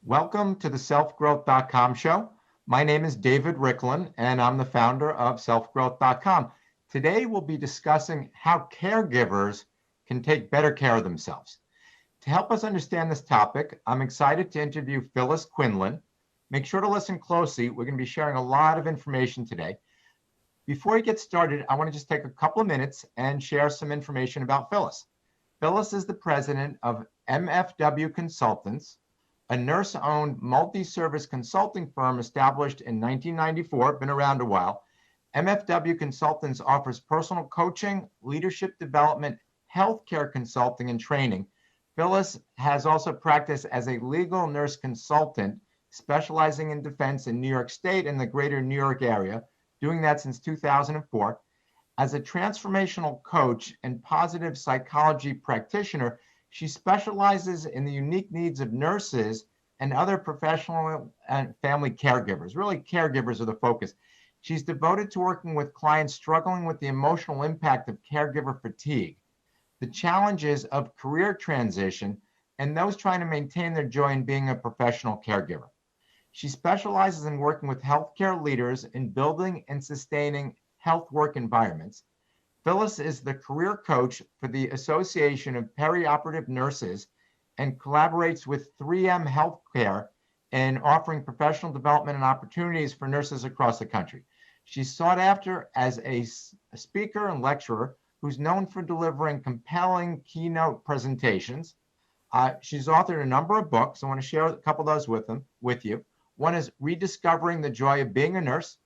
Welcome to the selfgrowth.com show. My name is David Ricklin, and I'm the founder of selfgrowth.com. Today, we'll be discussing how caregivers can take better care of themselves. To help us understand this topic, I'm excited to interview Phyllis Quinlan. Make sure to listen closely. We're going to be sharing a lot of information today. Before we get started, I want to just take a couple of minutes and share some information about Phyllis. Phyllis is the president of MFW Consultants, a nurse-owned multi-service consulting firm established in 1994, been around a while. MFW Consultants offers personal coaching, leadership development, healthcare consulting, and training. Phyllis has also practiced as a legal nurse consultant, specializing in defense in New York State and the greater New York area, doing that since 2004. As a transformational coach and positive psychology practitioner, she specializes in the unique needs of nurses and other professional and family caregivers. Really, caregivers are the focus. She's devoted to working with clients struggling with the emotional impact of caregiver fatigue, the challenges of career transition, and those trying to maintain their joy in being a professional caregiver. She specializes in working with healthcare leaders in building and sustaining health work environments. Phyllis is the career coach for the Association of Perioperative Nurses and collaborates with 3M Healthcare in offering professional development and opportunities for nurses across the country. She's sought after as a speaker and lecturer who's known for delivering compelling keynote presentations. She's authored a number of books. I want to share a couple of those with you. One is Rediscovering the Joy of Being a Nurse.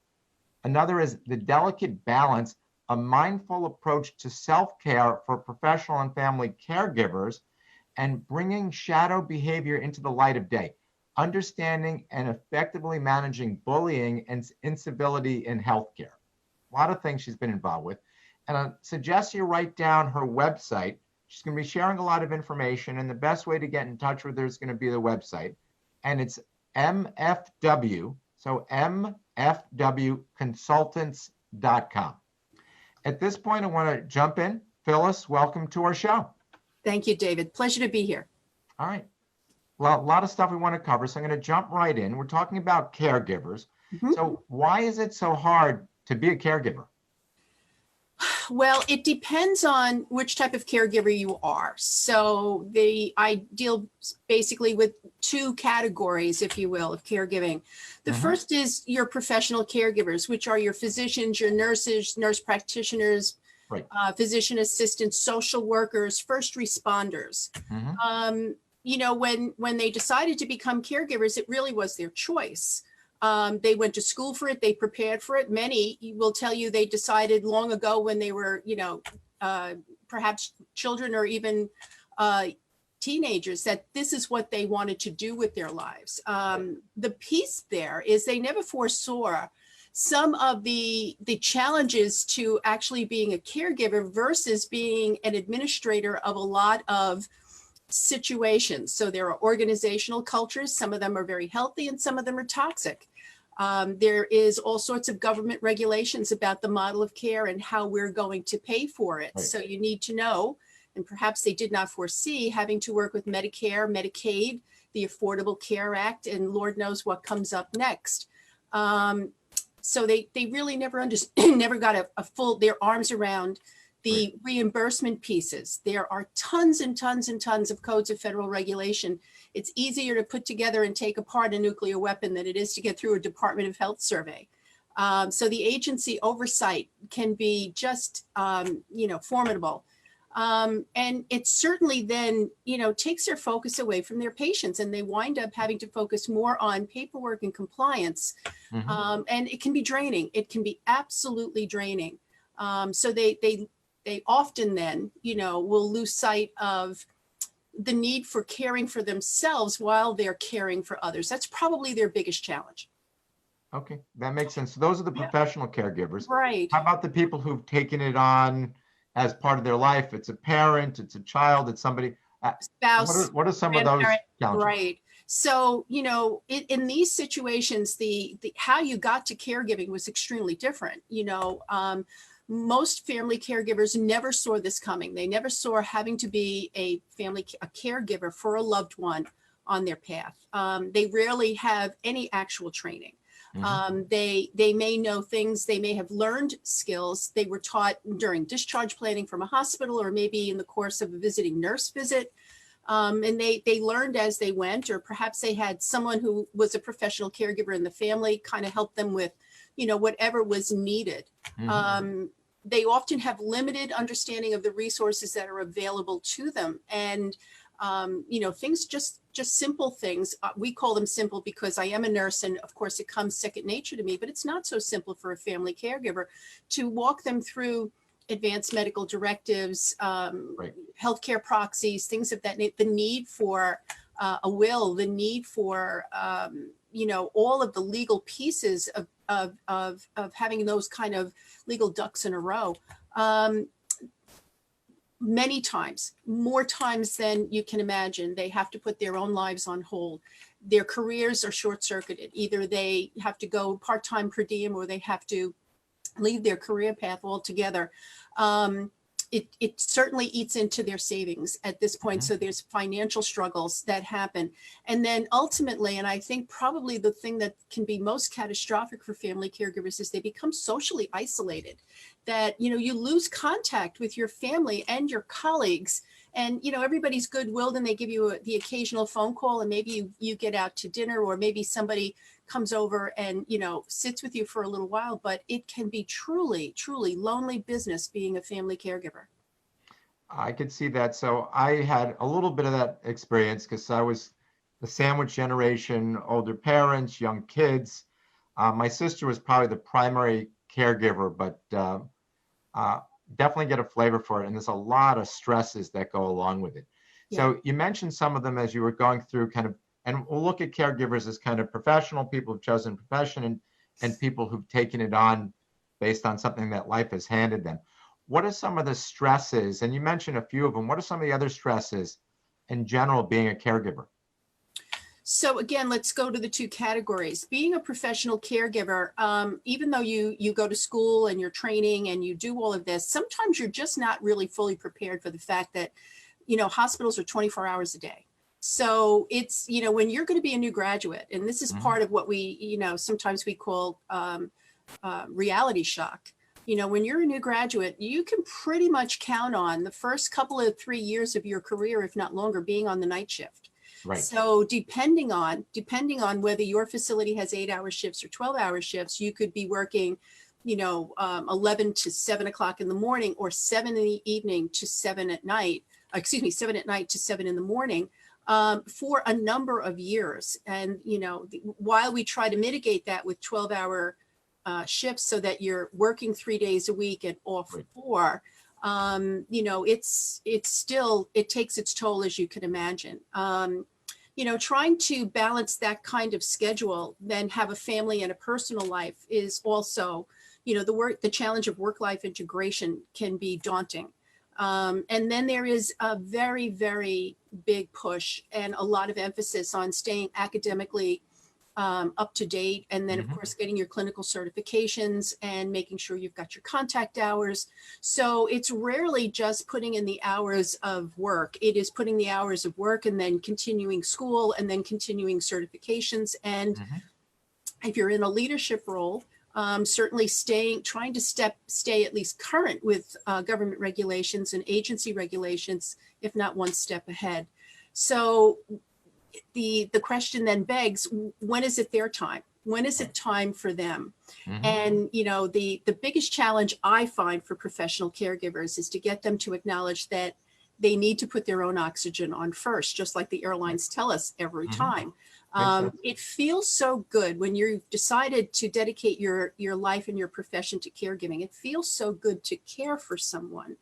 Another is The Delicate Balance, a mindful approach to self-care for professional and family caregivers, and bringing shadow behavior into the light of day, understanding and effectively managing bullying and incivility in healthcare. A lot of things she's been involved with. And I suggest you write down her website. She's going to be sharing a lot of information, and the best way to get in touch with her is going to be the website. And it's MFW, so MFWconsultants.com. At this point, I want to jump in. Phyllis, welcome to our show. Thank you, David. Pleasure to be here. All right. Well, a lot of stuff we want to cover, so I'm going to jump right in. We're talking about caregivers. So why is it so hard to be a caregiver? Well, it depends on which type of caregiver you are. So I deal basically with two categories, if you will, of caregiving. The first is your professional caregivers, which are your physicians, your nurses, nurse practitioners, right. Physician assistants, social workers, first responders. You know, when they decided to become caregivers, it really was their choice. They went to school for it. They prepared for it. Many will tell you they decided long ago when they were, perhaps children or even teenagers that this is what they wanted to do with their lives. The piece there is they never foresaw some of the challenges to actually being a caregiver versus being an administrator of a lot of situations. So there are organizational cultures. Some of them are very healthy and some of them are toxic. There is all sorts of government regulations about the model of care and how we're going to pay for it. Right. So you need to know, and perhaps they did not foresee having to work with Medicare, Medicaid, the Affordable Care Act, and Lord knows what comes up next. So they really never never got their arms around the reimbursement pieces. There are tons and tons and tons of codes of federal regulation. It's easier to put together and take apart a nuclear weapon than it is to get through a Department of Health survey. So the agency oversight can be just, formidable. And it certainly then, takes their focus away from their patients, and they wind up having to focus more on paperwork and compliance. And it can be draining. It can be absolutely draining. So they often then, will lose sight of the need for caring for themselves while they're caring for others. That's probably their biggest challenge. Okay, that makes sense. So those are the professional caregivers. Right. How about the people who've taken it on as part of their life? It's a parent, it's a child, it's somebody. Spouse. What are some of those challenges? Right. So, in these situations, the how you got to caregiving was extremely different. Most family caregivers never saw this coming. They never saw having to be a caregiver for a loved one on their path. They rarely have any actual training. Mhm. They may know things, they may have learned skills they were taught during discharge planning from a hospital, or maybe in the course of a visiting nurse visit. And they learned as they went, or perhaps they had someone who was a professional caregiver in the family kind of help them with, whatever was needed. Mhm. They often have limited understanding of the resources that are available to them. And, things just simple things. We call them simple because I am a nurse, and of course it comes second nature to me, but it's not so simple for a family caregiver to walk them through advanced medical directives, Right. healthcare proxies, things of that nature, the need for a will, the need for, all of the legal pieces of having those kind of legal ducks in a row. Many times, more times than you can imagine, they have to put their own lives on hold. Their careers are short-circuited. Either they have to go part-time per diem, or they have to leave their career path altogether. It certainly eats into their savings at this point. Mhm. So there's financial struggles that happen. And then ultimately, and I think probably the thing that can be most catastrophic for family caregivers is they become socially isolated, that, you lose contact with your family and your colleagues. And, everybody's goodwill, and they give you the occasional phone call, and maybe you get out to dinner, or maybe somebody comes over and, sits with you for a little while, but it can be truly, truly lonely business being a family caregiver. I could see that. So I had a little bit of that experience because I was the sandwich generation, older parents, young kids. My sister was probably the primary caregiver, but uh, definitely get a flavor for it. And there's a lot of stresses that go along with it. Yeah. So you mentioned some of them as you were going through kind of, and we'll look at caregivers as kind of professional people who've chosen profession, and people who've taken it on based on something that life has handed them. What are some of the stresses? And you mentioned a few of them. What are some of the other stresses in general being a caregiver? So again, let's go to the two categories. Being a professional caregiver, even though you go to school and you're training and you do all of this, sometimes you're just not really fully prepared for the fact that, hospitals are 24 hours a day. So it's, when you're going to be a new graduate, and this is Mhm. part of what we, sometimes we call reality shock. When you're a new graduate, you can pretty much count on the first couple of 3 years of your career, if not longer, being on the night shift. Right. So depending on whether your facility has 8-hour shifts or 12-hour shifts, you could be working, 11 to 7 o'clock in the morning, or 7 in the evening to 7 at night. 7 at night to 7 in the morning, for a number of years. And while we try to mitigate that with 12-hour shifts, so that you're working 3 days a week and off Right. 4. It's still, it takes its toll, as you can imagine. Trying to balance that kind of schedule, then have a family and a personal life, is also, the challenge of work-life integration can be daunting. And then there is a very, very big push and a lot of emphasis on staying academically up to date. And then, of Mhm. course, getting your clinical certifications and making sure you've got your contact hours. So it's rarely just putting in the hours of work. It is putting the hours of work and then continuing school and then continuing certifications. And Mhm. if you're in a leadership role, certainly trying to stay at least current with government regulations and agency regulations, if not one step ahead. So the question then begs, when is it their time? When is it time for them? Mhm. And the biggest challenge I find for professional caregivers is to get them to acknowledge that they need to put their own oxygen on first, just like the Right. airlines tell us every Mhm. time. Makes sense. It feels so good when you've decided to dedicate your life and your profession to caregiving. It feels so good to care for someone,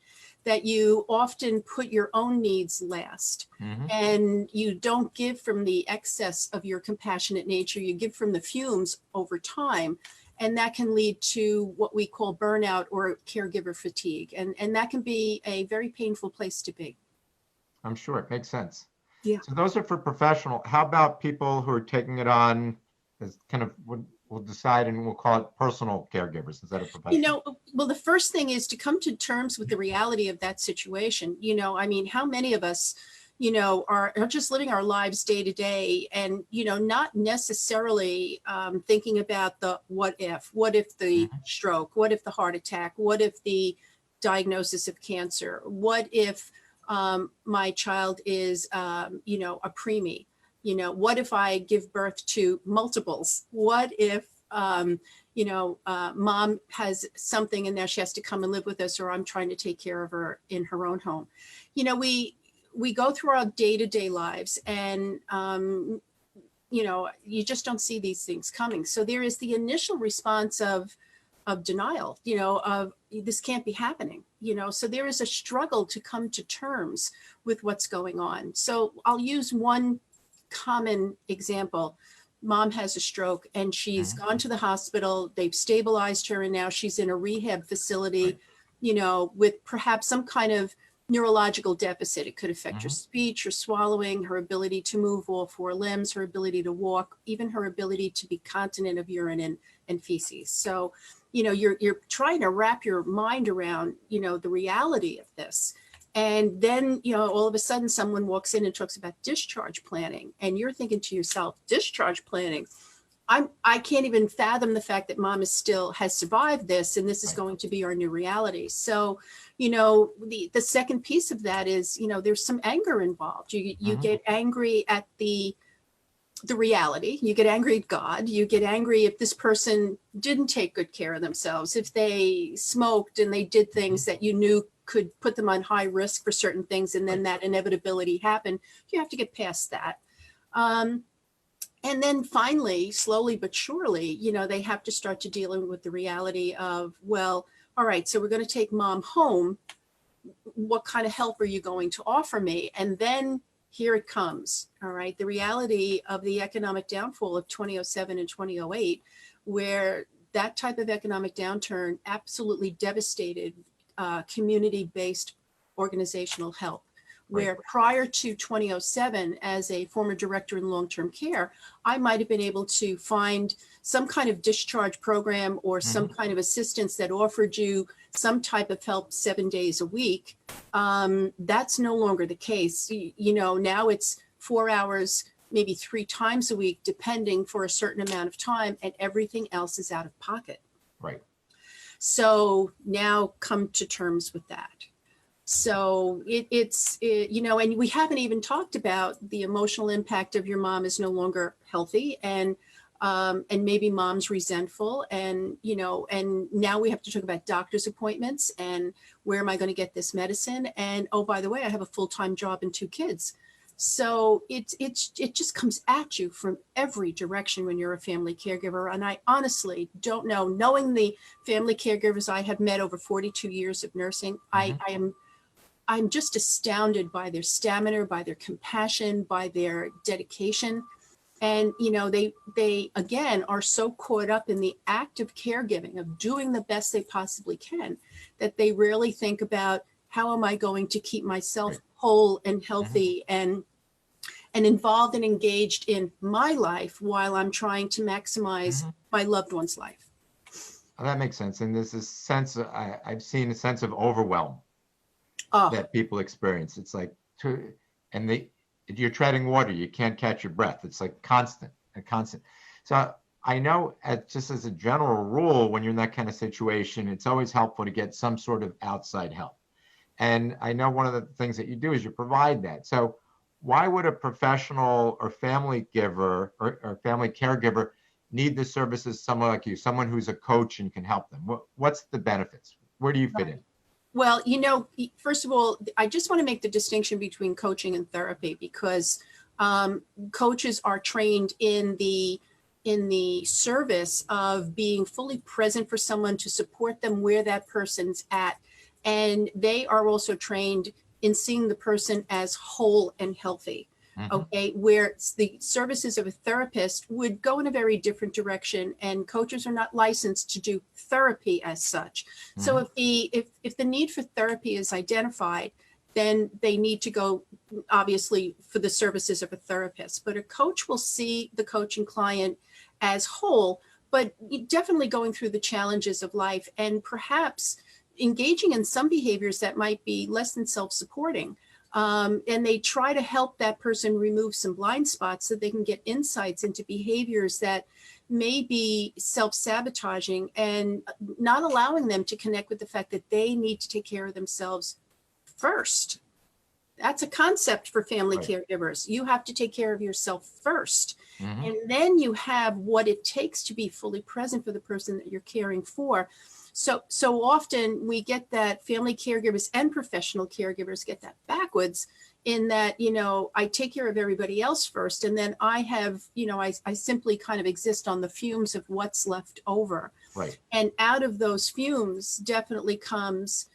that you often put your own needs last, Mhm. and you don't give from the excess of your compassionate nature. You give from the fumes over time, and that can lead to what we call burnout or caregiver fatigue, and that can be a very painful place to be. I'm sure it makes sense. Yeah. So those are for professional. How about people who are taking it on as kind of what we'll decide, and we'll call it personal caregivers instead of professional? Well, the first thing is to come to terms with the reality of that situation. I mean, how many of us, are just living our lives day to day, and not necessarily thinking about the what if the stroke, what if the heart attack, what if the diagnosis of cancer, what if my child is a preemie, what if I give birth to multiples, what if mom has something and now she has to come and live with us, or I'm trying to take care of her in her own home. We go through our day-to-day lives, and you just don't see these things coming. So there is the initial response of denial, of this can't be happening, so there is a struggle to come to terms with what's going on. So I'll use one common example. Mom has a stroke and she's gone to the hospital, they've stabilized her, and now she's in a rehab facility, with perhaps some kind of neurological deficit. It could affect her speech, her swallowing, her ability to move all four limbs, her ability to walk, even her ability to be continent of urine and feces. So, you're trying to wrap your mind around, the reality of this. And then, all of a sudden someone walks in and talks about discharge planning, and you're thinking to yourself, discharge planning? I can't even fathom the fact that mom has survived this, and this is going to be our new reality. So, the second piece of that is, there's some anger involved. You get angry at the reality, you get angry at God, you get angry if this person didn't take good care of themselves, if they smoked and they did things that you knew could put them on high risk for certain things, and then that inevitability happened. You have to get past that. And then finally, slowly but surely, they have to start to dealing with the reality of, well, all right, so we're going to take mom home. What kind of help are you going to offer me? And then here it comes. All right, the reality of the economic downfall of 2007 and 2008, where that type of economic downturn absolutely devastated community-based organizational help. Where prior to 2007, as a former director in long-term care, I might have been able to find some kind of discharge program or some kind of assistance that offered you some type of help 7 days a week. That's no longer the case. Now it's 4 hours, maybe 3 times a week, depending, for a certain amount of time, and everything else is out of pocket. Right. So now come to terms with that. So it's and we haven't even talked about the emotional impact of your mom is no longer healthy, and maybe mom's resentful, and now we have to talk about doctor's appointments and where am I going to get this medicine? And oh, by the way, I have a full-time job and 2 kids. So it just comes at you from every direction when you're a family caregiver. And I honestly don't know, knowing the family caregivers I have met over 42 years of nursing, I'm just astounded by their stamina, by their compassion, by their dedication. And, they again are so caught up in the act of caregiving, of doing the best they possibly can, that they rarely think about, how am I going to keep myself whole and healthy and involved and engaged in my life while I'm trying to maximize my loved one's life. Oh, that makes sense. And there's this sense, I've seen a sense of overwhelm that people experience. It's like, you're treading water, you can't catch your breath. It's like constant. So I know, just as a general rule, when you're in that kind of situation, it's always helpful to get some sort of outside help. And I know one of the things that you do is you provide that. So why would a professional or family giver or family caregiver need the services of someone like you, someone who's a coach and can help them? What's the benefits? Where do you fit in? Well, first of all, I just want to make the distinction between coaching and therapy, because coaches are trained in the service of being fully present for someone to support them where that person's at. And they are also trained in seeing the person as whole and healthy. Okay, where the services of a therapist would go in a very different direction, and coaches are not licensed to do therapy as such. So if the need for therapy is identified, then they need to go, obviously, for the services of a therapist. But a coach will see the coaching client as whole, but definitely going through the challenges of life, and perhaps engaging in some behaviors that might be less than self-supporting. And they try to help that person remove some blind spots so they can get insights into behaviors that may be self-sabotaging and not allowing them to connect with the fact that they need to take care of themselves first. That's a concept for family Right. caregivers. You have to take care of yourself first. Mhm. And then you have what it takes to be fully present for the person that you're caring for. So often we get that family caregivers and professional caregivers get that backwards in that, I take care of everybody else first. And then I have, I simply kind of exist on the fumes of what's left over. Right. And out of those fumes definitely comes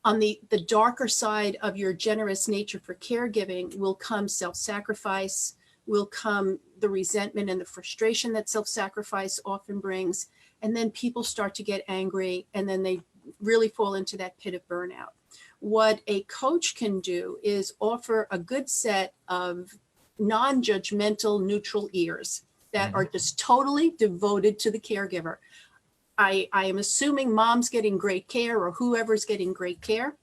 on the darker side of your generous nature for caregiving will come self-sacrifice, will come the resentment and the frustration that self-sacrifice often brings. And then people start to get angry and then they really fall into that pit of burnout. What a coach can do is offer a good set of non-judgmental, neutral ears that are just totally devoted to the caregiver. I am assuming mom's getting great care or whoever's getting great care.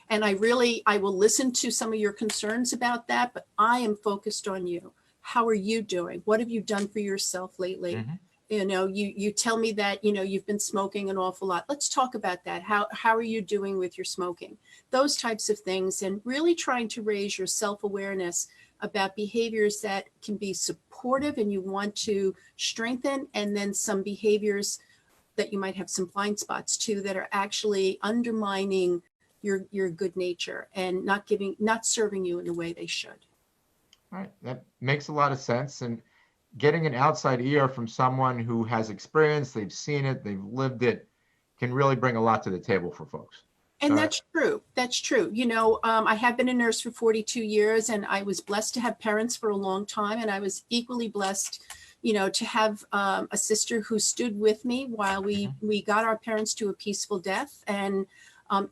And I will listen to some of your concerns about that, but I am focused on you. How are you doing? What have you done for yourself lately? Mhm. You tell me that, you've been smoking an awful lot. Let's talk about that. How are you doing with your smoking? Those types of things, and really trying to raise your self-awareness about behaviors that can be supportive and you want to strengthen, and then some behaviors that you might have some blind spots to that are actually undermining your good nature and not serving you in the way they should. All right. That makes a lot of sense. And getting an outside ear from someone who has experience, they've seen it, they've lived it, can really bring a lot to the table for folks. And So, that's true. That's true. I have been a nurse for 42 years and I was blessed to have parents for a long time. And I was equally blessed, to have a sister who stood with me while we got our parents to a peaceful death and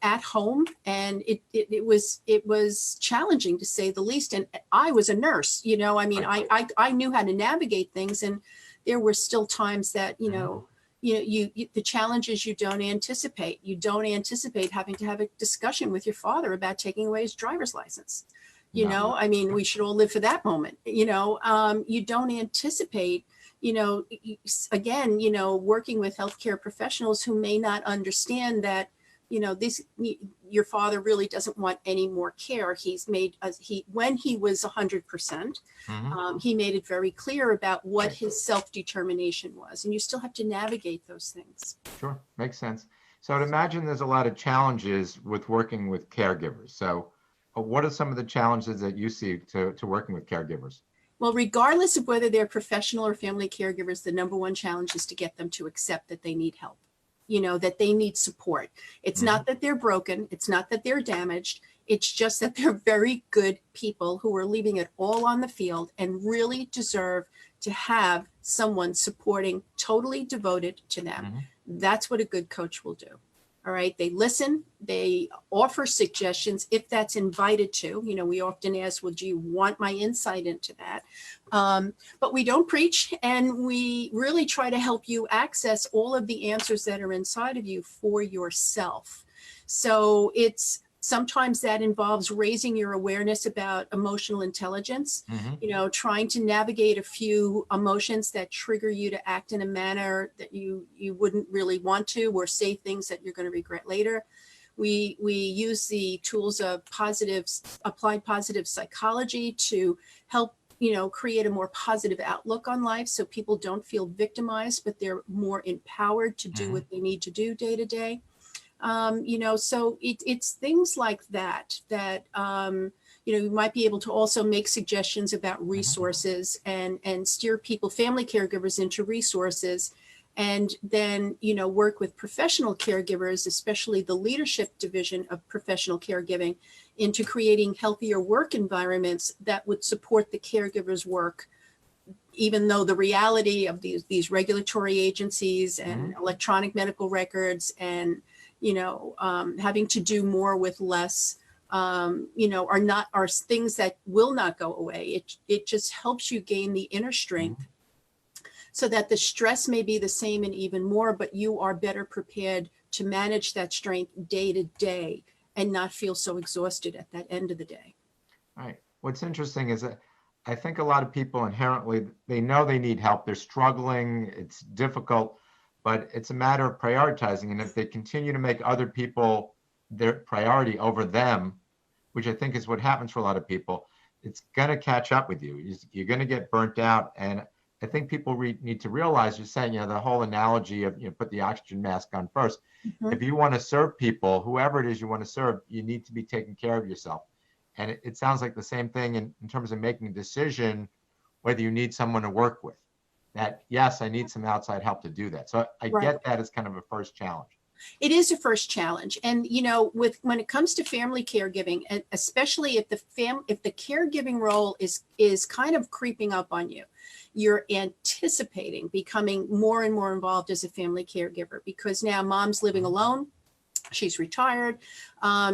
at home. And it was challenging to say the least. And I was a nurse, right. I knew how to navigate things. And there were still times that, Mhm. the challenges you don't anticipate. You don't anticipate having to have a discussion with your father about taking away his driver's license. No. We should all live for that moment. You don't anticipate, again, working with healthcare professionals who may not understand that, your father really doesn't want any more care. When he was 100%, Mhm. he made it very clear about what his self-determination was. And you still have to navigate those things. Sure. Makes sense. So I'd imagine there's a lot of challenges with working with caregivers. So what are some of the challenges that you see to working with caregivers? Well, regardless of whether they're professional or family caregivers, the number one challenge is to get them to accept that they need help, that they need support. It's Mhm. not that they're broken. It's not that they're damaged. It's just that they're very good people who are leaving it all on the field and really deserve to have someone supporting, totally devoted to them. Mhm. That's what a good coach will do. All right. They listen, they offer suggestions if that's invited to. We often ask, well, do you want my insight into that? But we don't preach, and we really try to help you access all of the answers that are inside of you for yourself. So sometimes that involves raising your awareness about emotional intelligence, Mhm. trying to navigate a few emotions that trigger you to act in a manner that you wouldn't really want to, or say things that you're going to regret later. We use the tools of applied positive psychology to help create a more positive outlook on life so people don't feel victimized, but they're more empowered to do Mhm. what they need to do day to day. So it's things like that you might be able to also make suggestions about Mhm. resources and steer people, family caregivers, into resources, and then work with professional caregivers, especially the leadership division of professional caregiving, into creating healthier work environments that would support the caregiver's work, even though the reality of these regulatory agencies and Mhm. electronic medical records and having to do more with less, are things that will not go away. It just helps you gain the inner strength Mhm. so that the stress may be the same and even more, but you are better prepared to manage that strength day to day and not feel so exhausted at that end of the day. Right. What's interesting is that I think a lot of people inherently, they know they need help. They're struggling. It's difficult, but it's a matter of prioritizing. And if they continue to make other people their priority over them, which I think is what happens for a lot of people, it's going to catch up with you. You're going to get burnt out. And I think people need to realize, you're saying, the whole analogy of, put the oxygen mask on first. Mm-hmm. If you want to serve people, whoever it is you want to serve, you need to be taking care of yourself. And it sounds like the same thing in terms of making a decision, whether you need someone to work with. That, yes, I need some outside help to do that. So I get that as kind of a first challenge. It is a first challenge. And, when it comes to family caregiving, and especially if the caregiving role is kind of creeping up on you, you're anticipating becoming more and more involved as a family caregiver, because now mom's living alone. She's retired.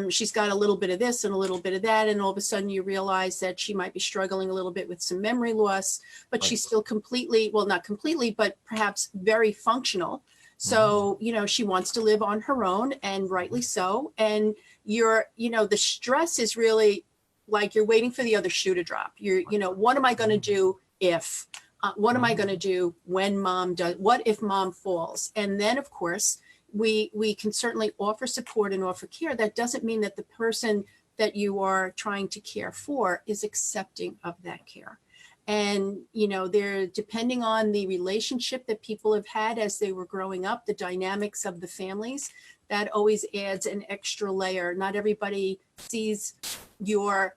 She's got a little bit of this and a little bit of that. And all of a sudden you realize that she might be struggling a little bit with some memory loss, but she's still not completely, but perhaps very functional. So, she wants to live on her own, and rightly so. And the stress is really like you're waiting for the other shoe to drop. What am I going to do if? What am I going to do when mom does? What if mom falls? And then, of course, we can certainly offer support and offer care. That doesn't mean that the person that you are trying to care for is accepting of that care. And, they're depending on the relationship that people have had as they were growing up, the dynamics of the families, that always adds an extra layer. Not everybody sees your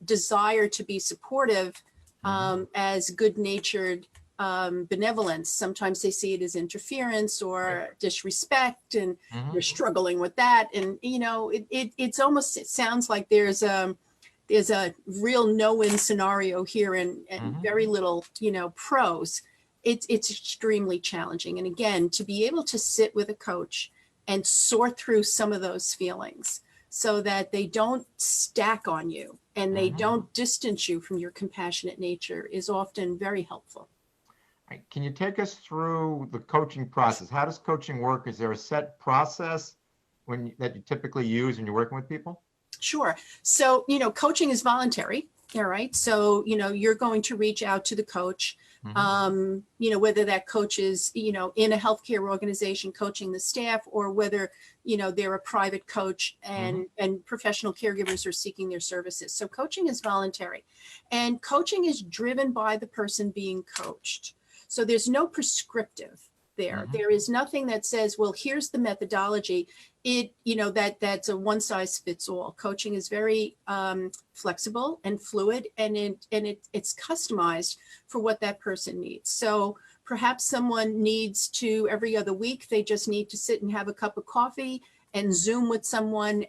desire to be supportive as good-natured benevolence. Sometimes they see it as interference or disrespect, and you're struggling with that. And, it sounds like there's a real no-win scenario here, and very little, pros. It's extremely challenging. And again, to be able to sit with a coach and sort through some of those feelings so that they don't stack on you and they don't distance you from your compassionate nature is often very helpful. Right. Can you take us through the coaching process? How does coaching work? Is there a set process that you typically use when you're working with people? Sure. So, coaching is voluntary. All right. So, you're going to reach out to the coach, whether that coach is, in a healthcare organization coaching the staff, or whether, they're a private coach and professional caregivers are seeking their services. So coaching is voluntary, and coaching is driven by the person being coached. So there's no prescriptive there. There is nothing that says, well, here's the methodology. That's a one size fits all. Coaching is very flexible and fluid, and it's customized for what that person needs. So perhaps someone needs to, every other week, they just need to sit and have a cup of coffee and Zoom with someone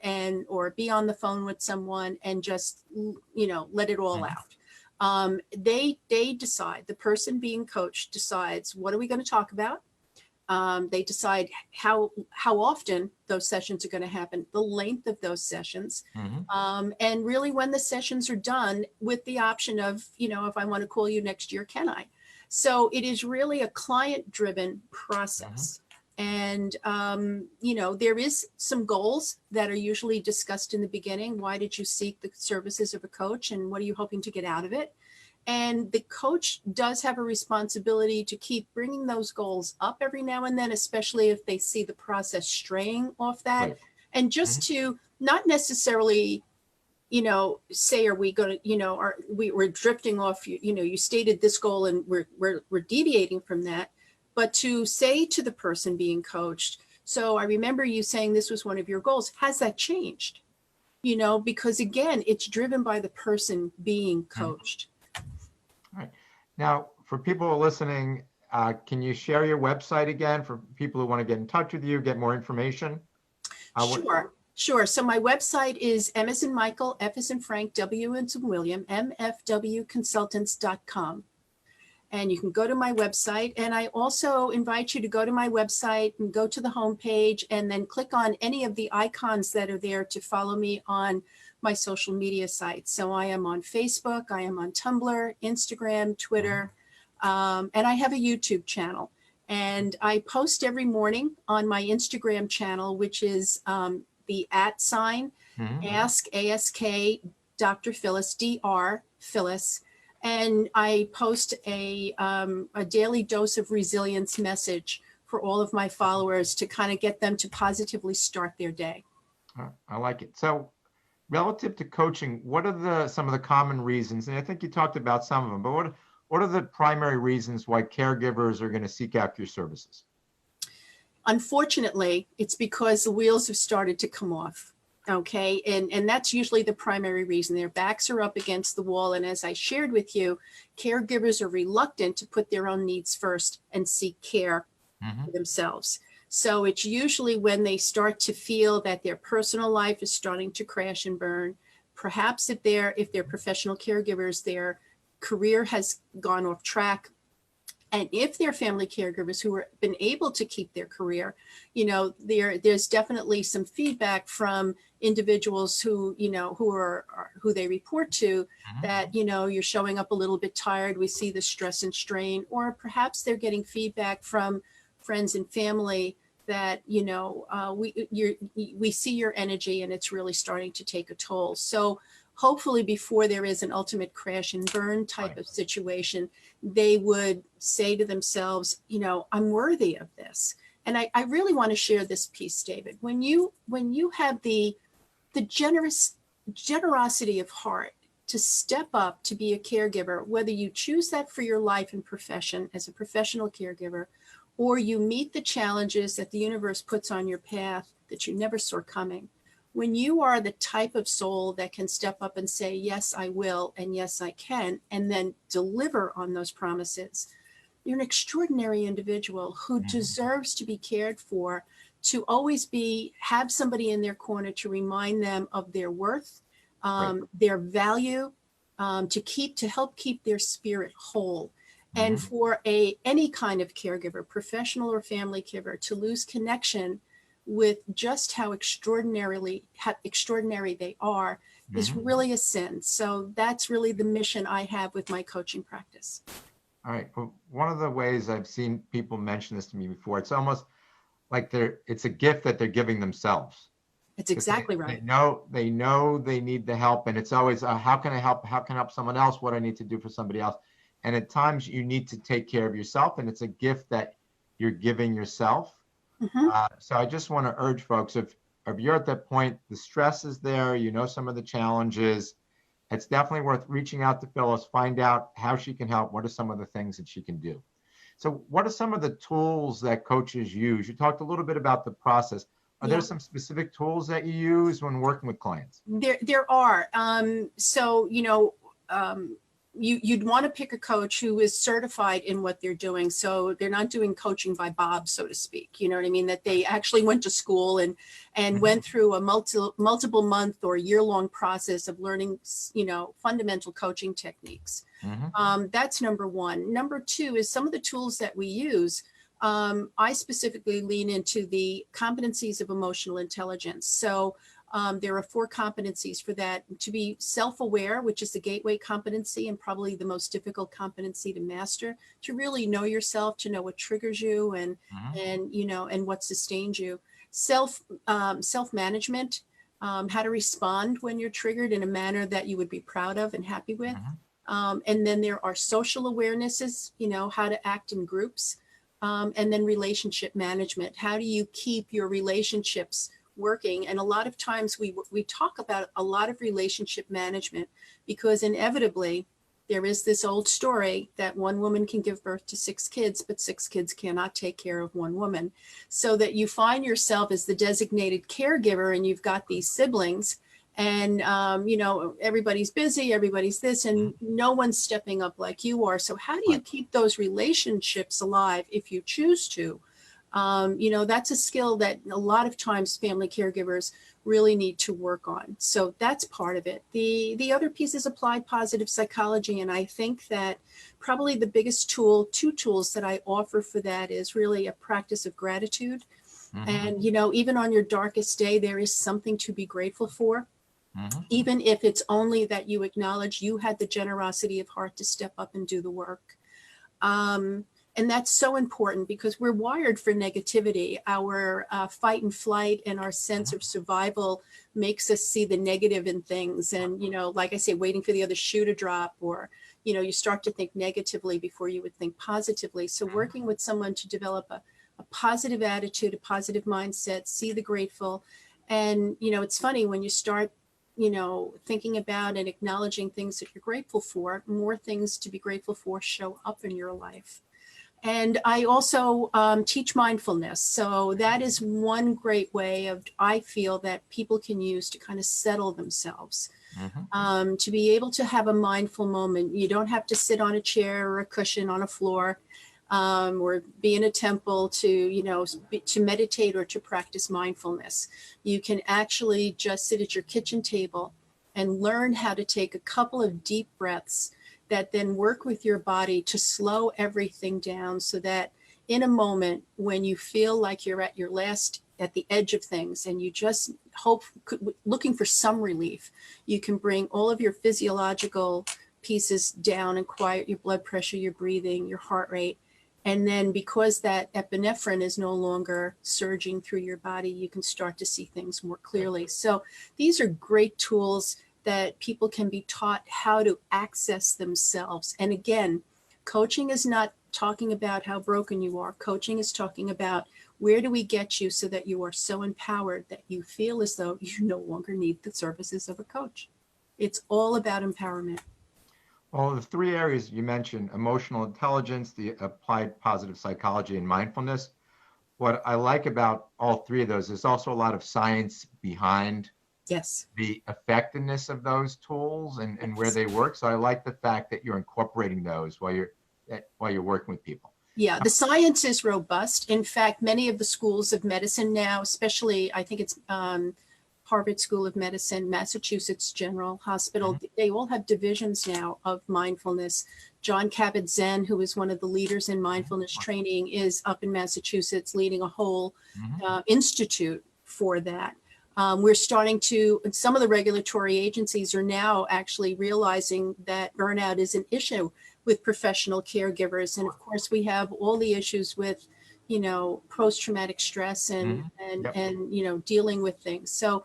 or be on the phone with someone and just, let it all out. They decide, the person being coached decides, what are we going to talk about? They decide how often those sessions are going to happen, the length of those sessions, and really when the sessions are done, with the option of, if I want to call you next year, can I? So it is really a client-driven process. And, there is some goals that are usually discussed in the beginning. Why did you seek the services of a coach, and what are you hoping to get out of it? And the coach does have a responsibility to keep bringing those goals up every now and then, especially if they see the process straying off that. Right. And just to not necessarily, say, are we going to, we're drifting off, you stated this goal and we're deviating from that, but to say to the person being coached, so I remember you saying this was one of your goals. Has that changed? Because again, it's driven by the person being coached. All right. Now, for people who are listening, can you share your website again for people who want to get in touch with you, get more information? Sure. So my website is M as in Michael, F as in Frank, W as in William, mfwconsultants.com. And you can go to my website. And I also invite you to go to my website and go to the homepage and then click on any of the icons that are there to follow me on my social media sites. So I am on Facebook, I am on Tumblr, Instagram, Twitter, and I have a YouTube channel. And I post every morning on my Instagram channel, which is the @ sign, ask, ASK, Dr. Phyllis, DR Phyllis. And I post a daily dose of resilience message for all of my followers to kind of get them to positively start their day. I like it. So relative to coaching, what are some of the common reasons? And I think you talked about some of them, but what are the primary reasons why caregivers are going to seek out your services? Unfortunately, it's because the wheels have started to come off. Okay. And that's usually the primary reason. Their backs are up against the wall. And as I shared with you, caregivers are reluctant to put their own needs first and seek care for themselves. So it's usually when they start to feel that their personal life is starting to crash and burn. Perhaps if they're professional caregivers, their career has gone off track. And if they're family caregivers who have been able to keep their career, there's definitely some feedback from individuals who they report to that, you're showing up a little bit tired. We see the stress and strain, or perhaps they're getting feedback from friends and family that, we see your energy and it's really starting to take a toll. So hopefully before there is an ultimate crash and burn type of situation, they would say to themselves, I'm worthy of this. And I really want to share this piece, David. When you have the generosity of heart to step up to be a caregiver, whether you choose that for your life and profession as a professional caregiver, or you meet the challenges that the universe puts on your path that you never saw coming, when you are the type of soul that can step up and say, yes, I will, and yes, I can, and then deliver on those promises, you're an extraordinary individual who deserves to be cared for, to always have somebody in their corner to remind them of their worth, their value, to help keep their spirit whole. And for any kind of caregiver, professional or family caregiver, to lose connection with just how extraordinary they are is really a sin. So that's really the mission I have with my coaching practice. All right. Well, one of the ways I've seen people mention this to me before, it's almost like it's a gift that they're giving themselves. It's exactly right. They know they need the help, and it's always, how can I help? How can I help someone else? What I need to do for somebody else? And at times you need to take care of yourself, and it's a gift that you're giving yourself. So I just want to urge folks, if you're at that point, the stress is there, some of the challenges, it's definitely worth reaching out to Phyllis, find out how she can help. What are some of the things that she can do? So what are some of the tools that coaches use? You talked a little bit about the process. Are there some specific tools that you use when working with clients? There are. You'd want to pick a coach who is certified in what they're doing. So they're not doing coaching by Bob, so to speak. You know what I mean? That they actually went to school and went through a multiple month or year-long process of learning, fundamental coaching techniques. That's number one. Number two is some of the tools that we use. I specifically lean into the competencies of emotional intelligence. So there are 4 competencies for that: to be self-aware, which is the gateway competency and probably the most difficult competency to master, to really know yourself, to know what triggers you and what sustains you. Self-management, how to respond when you're triggered in a manner that you would be proud of and happy with. And then there are social awarenesses, how to act in groups. And then relationship management. How do you keep your relationships working? And a lot of times we talk about a lot of relationship management because inevitably there is this old story that one woman can give birth to 6 kids, but 6 kids cannot take care of one woman. So that you find yourself as the designated caregiver and you've got these siblings and, everybody's busy, everybody's this, and no one's stepping up like you are. So how do you keep those relationships alive if you choose to? That's a skill that a lot of times family caregivers really need to work on. So that's part of it. The other piece is applied positive psychology. And I think that probably the biggest 2 tools that I offer for that is really a practice of gratitude. And, even on your darkest day, there is something to be grateful for. Even if it's only that you acknowledge you had the generosity of heart to step up and do the work. And And that's so important because we're wired for negativity. Our fight and flight and our sense of survival makes us see the negative in things. And, like I say, waiting for the other shoe to drop, or, you start to think negatively before you would think positively. So working with someone to develop a positive attitude, a positive mindset, see the grateful. And, it's funny when you start, thinking about and acknowledging things that you're grateful for, more things to be grateful for show up in your life. And I also teach mindfulness. So that is one great way I feel that people can use to kind of settle themselves. To be able to have a mindful moment. You don't have to sit on a chair or a cushion on a floor, or be in a temple to meditate or to practice mindfulness. You can actually just sit at your kitchen table and learn how to take a couple of deep breaths that then work with your body to slow everything down, so that in a moment when you feel like you're at the edge of things and you just looking for some relief, you can bring all of your physiological pieces down and quiet your blood pressure, your breathing, your heart rate. And then because that epinephrine is no longer surging through your body, you can start to see things more clearly. So these are great tools that people can be taught how to access themselves. And again, coaching is not talking about how broken you are. Coaching is talking about where do we get you so that you are so empowered that you feel as though you no longer need the services of a coach. It's all about empowerment. Well, the three areas you mentioned, emotional intelligence, the applied positive psychology, and mindfulness, what I like about all three of those is also a lot of science behind Yes. the effectiveness of those tools and where they work. So I like the fact that you're incorporating those while you're working with people. Yeah, the science is robust. In fact, many of the schools of medicine now, especially I think it's Harvard School of Medicine, Massachusetts General Hospital, they all have divisions now of mindfulness. John Kabat-Zinn, who is one of the leaders in mindfulness training, is up in Massachusetts leading a whole institute for that. We're starting to, some of the regulatory agencies are now actually realizing that burnout is an issue with professional caregivers. And of course, we have all the issues with, post-traumatic stress and dealing with things. So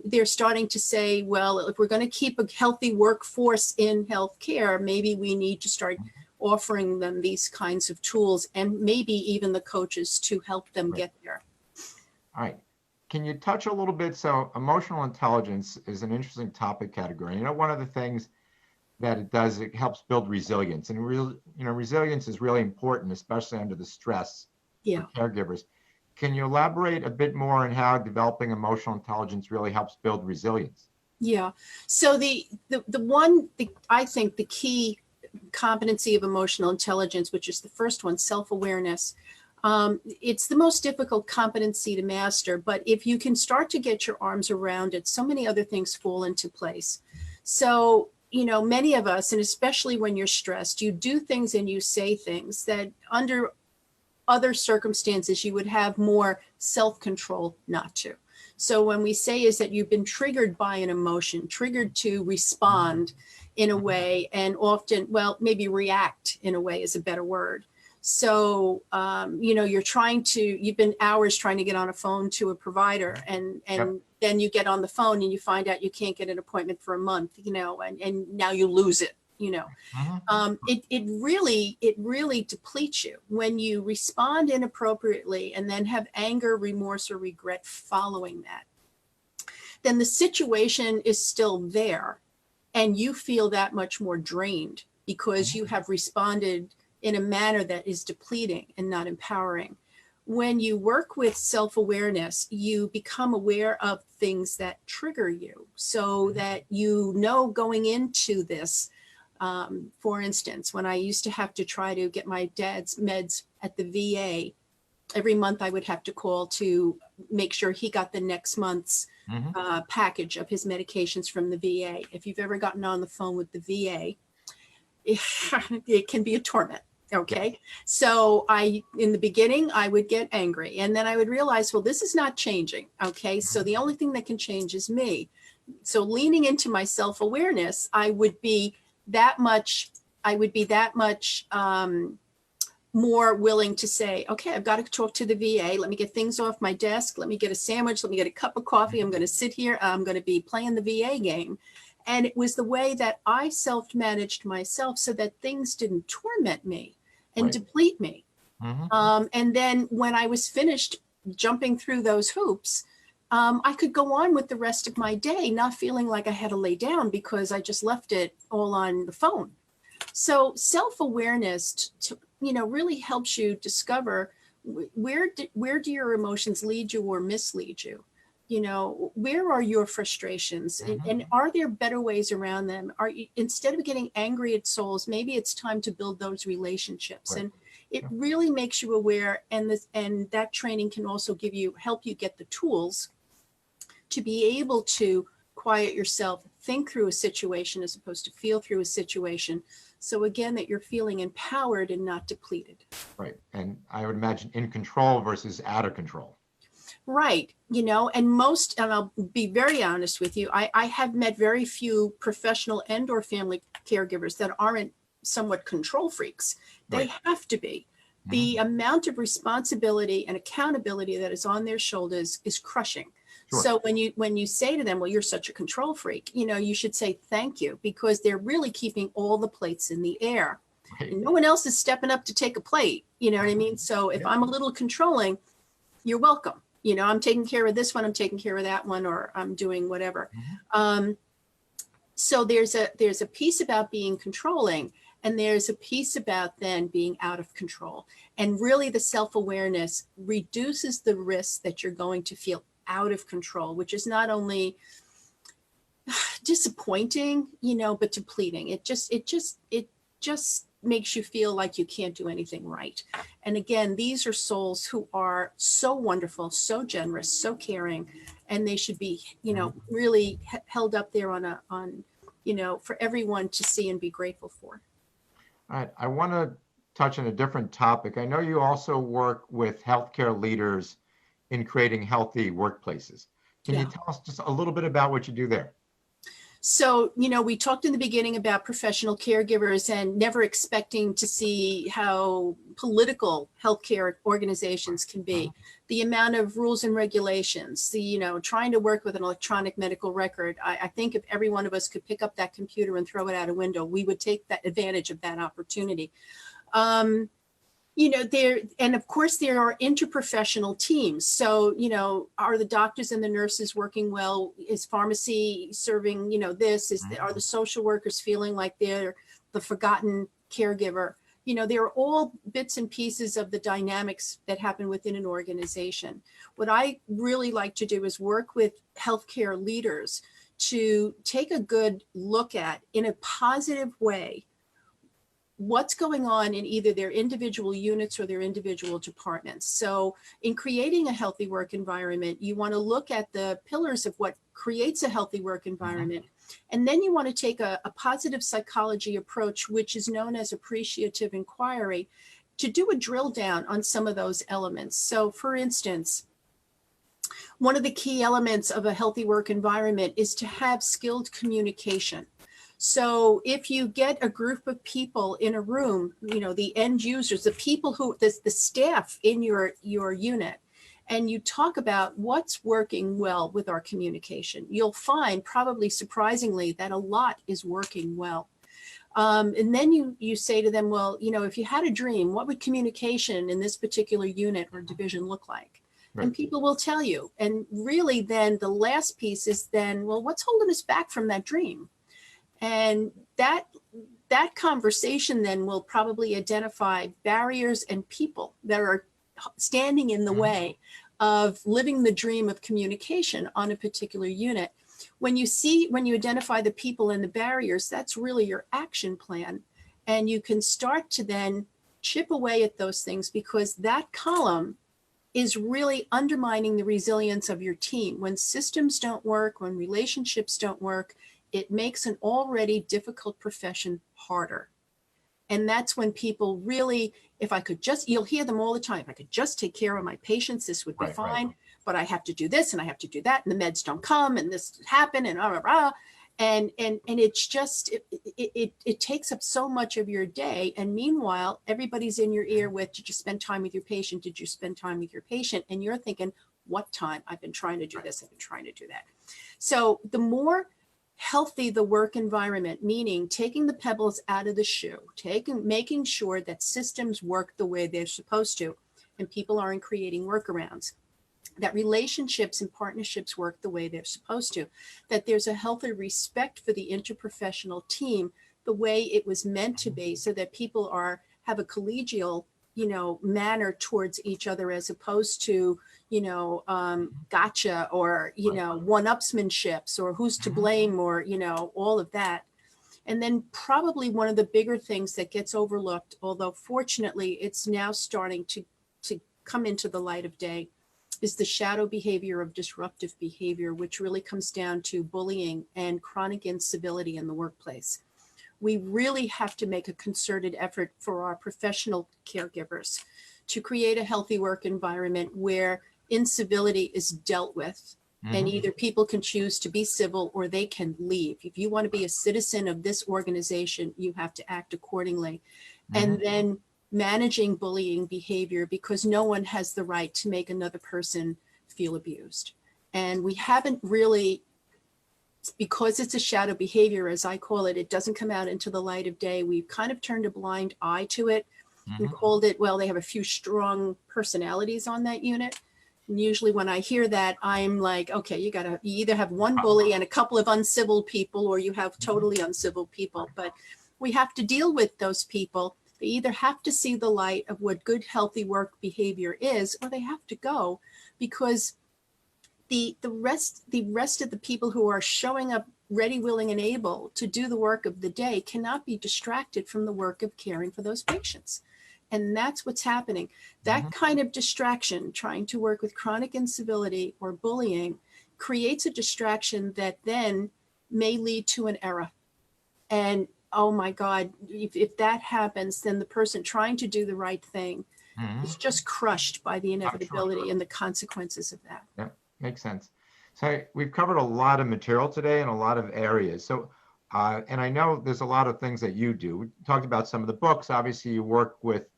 they're starting to say, well, if we're going to keep a healthy workforce in healthcare, maybe we need to start offering them these kinds of tools and maybe even the coaches to help them get there. All right. Can you touch a little bit? So emotional intelligence is an interesting topic category. One of the things that it does, it helps build resilience. And resilience is really important, especially under the stress for caregivers. Can you elaborate a bit more on how developing emotional intelligence really helps build resilience? Yeah. So I think the key competency of emotional intelligence, which is the first one, self-awareness, it's the most difficult competency to master, but if you can start to get your arms around it, so many other things fall into place. So, many of us, and especially when you're stressed, you do things and you say things that under other circumstances you would have more self-control not to. So when we say is that you've been triggered by an emotion, triggered to respond in a way, and often, maybe react in a way is a better word. So, you've been hours trying to get on a phone to a provider and then you get on the phone and you find out you can't get an appointment for a month, and now you lose it, it really depletes you when you respond inappropriately and then have anger, remorse, or regret following that. Then the situation is still there and you feel that much more drained because you have responded in a manner that is depleting and not empowering. When you work with self-awareness, you become aware of things that trigger you so that going into this. For instance, when I used to have to try to get my dad's meds at the VA, every month I would have to call to make sure he got the next month's package of his medications from the VA. If you've ever gotten on the phone with the VA, it can be a torment. Okay. Yeah. So in the beginning, I would get angry and then I would realize, well, this is not changing. Okay. So the only thing that can change is me. So leaning into my self-awareness, I would be that much more willing to say, okay, I've got to talk to the VA. Let me get things off my desk. Let me get a sandwich. Let me get a cup of coffee. I'm going to sit here. I'm going to be playing the VA game. And it was the way that I self-managed myself so that things didn't torment me and deplete me. And then when I was finished jumping through those hoops, I could go on with the rest of my day, not feeling like I had to lay down because I just left it all on the phone. So self-awareness, really helps you discover where do your emotions lead you or mislead you? Where are your frustrations, and are there better ways around them? Instead of getting angry at souls, maybe it's time to build those relationships. And it really makes you aware, and that training can also help you get the tools to be able to quiet yourself, think through a situation as opposed to feel through a situation. So again, that you're feeling empowered and not depleted. Right. And I would imagine in control versus out of control. Right. And I'll be very honest with you, I have met very few professional and or family caregivers that aren't somewhat control freaks. They have to be. The amount of responsibility and accountability that is on their shoulders is crushing. Sure. So when you say to them, well, you're such a control freak, you should say thank you, because they're really keeping all the plates in the air. And no one else is stepping up to take a plate. You know what I mean? So if I'm a little controlling, you're welcome. I'm taking care of this one, I'm taking care of that one, or I'm doing whatever. So there's a piece about being controlling, and there's a piece about then being out of control. And really the self-awareness reduces the risk that you're going to feel out of control, which is not only disappointing, but depleting. It just makes you feel like you can't do anything right. And again, these are souls who are so wonderful, so generous, so caring, and they should be, really held up there for everyone to see and be grateful for. All right. I want to touch on a different topic. I know you also work with healthcare leaders in creating healthy workplaces. Can you tell us just a little bit about what you do there? So, we talked in the beginning about professional caregivers and never expecting to see how political healthcare organizations can be. The amount of rules and regulations, trying to work with an electronic medical record. I think if every one of us could pick up that computer and throw it out a window, we would take that advantage of that opportunity. And of course there are interprofessional teams. So, are the doctors and the nurses working well? Is pharmacy serving, are the social workers feeling like they're the forgotten caregiver? There are all bits and pieces of the dynamics that happen within an organization. What I really like to do is work with healthcare leaders to take a good look at, in a positive way, what's going on in either their individual units or their individual departments. So in creating a healthy work environment, you want to look at the pillars of what creates a healthy work environment. And then you want to take a positive psychology approach, which is known as appreciative inquiry, to do a drill down on some of those elements. So for instance, one of the key elements of a healthy work environment is to have skilled communication. So if you get a group of people in a room, the end users, the people the staff in your unit, and you talk about what's working well with our communication, you'll find, probably surprisingly, that a lot is working well. And then you say to them, well, if you had a dream, what would communication in this particular unit or division look like? Right. And people will tell you. And really then the last piece is then, well, what's holding us back from that dream? And that conversation then will probably identify barriers and people that are standing in the way of living the dream of communication on a particular unit. When you identify the people and the barriers, that's really your action plan. And you can start to then chip away at those things, because that column is really undermining the resilience of your team. When systems don't work, when relationships don't work, it makes an already difficult profession harder. And that's when people really, you'll hear them all the time, if I could just take care of my patients, this would be fine. Right. But I have to do this and I have to do that, and the meds don't come, and this happened, and blah, blah, blah. And it's just, it takes up so much of your day. And meanwhile, everybody's in your ear with, did you spend time with your patient? Did you spend time with your patient? And you're thinking, what time? I've been trying to do this. I've been trying to do that. So the more healthy the work environment, meaning taking the pebbles out of the shoe, making sure that systems work the way they're supposed to, and people aren't creating workarounds, that relationships and partnerships work the way they're supposed to, that there's a healthy respect for the interprofessional team the way it was meant to be, so that people have a collegial, manner towards each other, as opposed to, gotcha, or, one-upsmanships, or who's to blame, or, all of that. And then probably one of the bigger things that gets overlooked, although fortunately it's now starting to come into the light of day, is the shadow behavior of disruptive behavior, which really comes down to bullying and chronic incivility in the workplace. We really have to make a concerted effort for our professional caregivers to create a healthy work environment where incivility is dealt with. And either people can choose to be civil or they can leave. If you want to be a citizen of this organization, you have to act accordingly. And then managing bullying behavior, because no one has the right to make another person feel abused. And we haven't really, because it's a shadow behavior, as I call it, it doesn't come out into the light of day. We've kind of turned a blind eye to it and called it, well, they have a few strong personalities on that unit. And usually when I hear that, I'm like, okay, you either have one bully and a couple of uncivil people, or you have totally uncivil people. But we have to deal with those people. They either have to see the light of what good, healthy work behavior is, or they have to go, because the rest of the people who are showing up ready, willing, and able to do the work of the day cannot be distracted from the work of caring for those patients. And that's what's happening. That kind of distraction, trying to work with chronic incivility or bullying, creates a distraction that then may lead to an error. And oh my God, if that happens, then the person trying to do the right thing is just crushed by the inevitability and the consequences of that. Yeah, makes sense. So we've covered a lot of material today in a lot of areas. So, and I know there's a lot of things that you do. We talked about some of the books. Obviously, you work with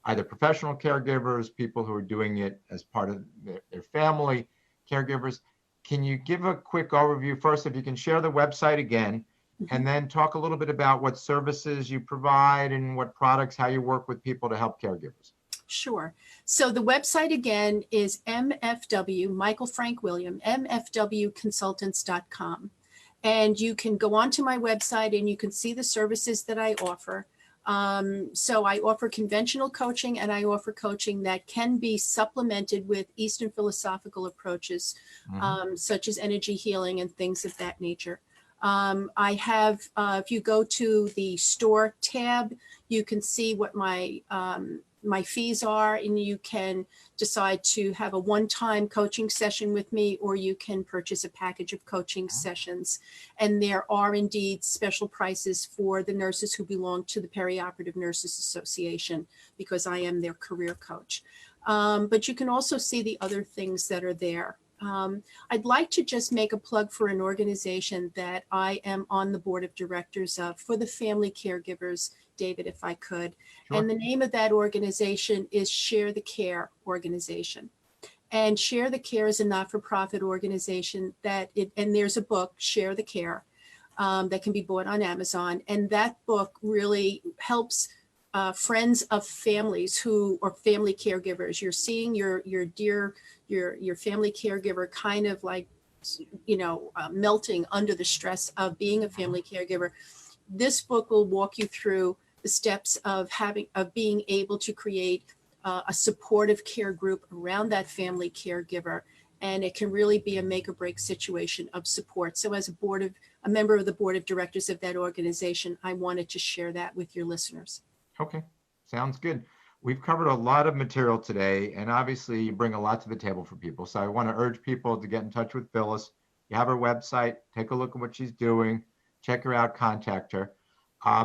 either professional caregivers, people who are doing it as part of their family, caregivers. Can you give a quick overview first, if you can share the website again, and then talk a little bit about what services you provide and what products, how you work with people to help caregivers? Sure. So the website again is MFW, Michael Frank William, mfwconsultants.com. And you can go onto my website and you can see the services that I offer. So I offer conventional coaching, and I offer coaching that can be supplemented with Eastern philosophical approaches, such as energy healing and things of that nature. I have, if you go to the store tab, you can see what my fees are, and you can decide to have a one-time coaching session with me, or you can purchase a package of coaching sessions. And there are indeed special prices for the nurses who belong to the Perioperative Nurses Association, because I am their career coach. But you can also see the other things that are there. I'd like to just make a plug for an organization that I am on the board of directors of for the family caregivers, David, if I could. Sure. And the name of that organization is Share the Care Organization. And Share the Care is a not-for-profit organization and there's a book, Share the Care, that can be bought on Amazon. And that book really helps friends of families who are family caregivers. You're seeing your family caregiver kind of like, melting under the stress of being a family caregiver. This book will walk you through the steps of being able to create a supportive care group around that family caregiver. And it can really be a make or break situation of support. So as a member of the board of directors of that organization, I wanted to share that with your listeners. Okay, sounds good. We've covered a lot of material today, and obviously you bring a lot to the table for people. So I want to urge people to get in touch with Phyllis. You have her website, take a look at what she's doing, check her out, contact her.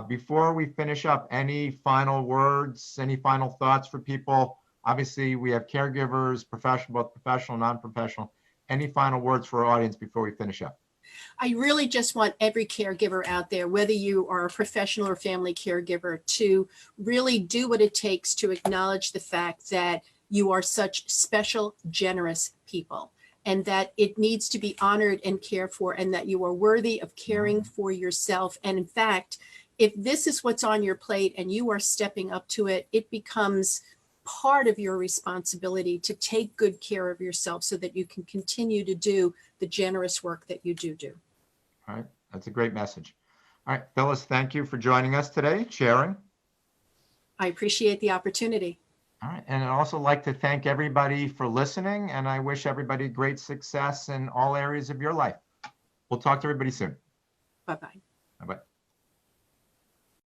Before we finish up, any final words, any final thoughts for people? Obviously, we have caregivers, both professional, non-professional. Any final words for our audience before we finish up? I really just want every caregiver out there, whether you are a professional or family caregiver, to really do what it takes to acknowledge the fact that you are such special, generous people, and that it needs to be honored and cared for, and that you are worthy of caring for yourself. And in fact, if this is what's on your plate and you are stepping up to it, it becomes part of your responsibility to take good care of yourself so that you can continue to do the generous work that you do. All right. That's a great message. All right, Phyllis, thank you for joining us today, sharing. I appreciate the opportunity. All right. And I'd also like to thank everybody for listening, and I wish everybody great success in all areas of your life. We'll talk to everybody soon. Bye-bye. Bye-bye.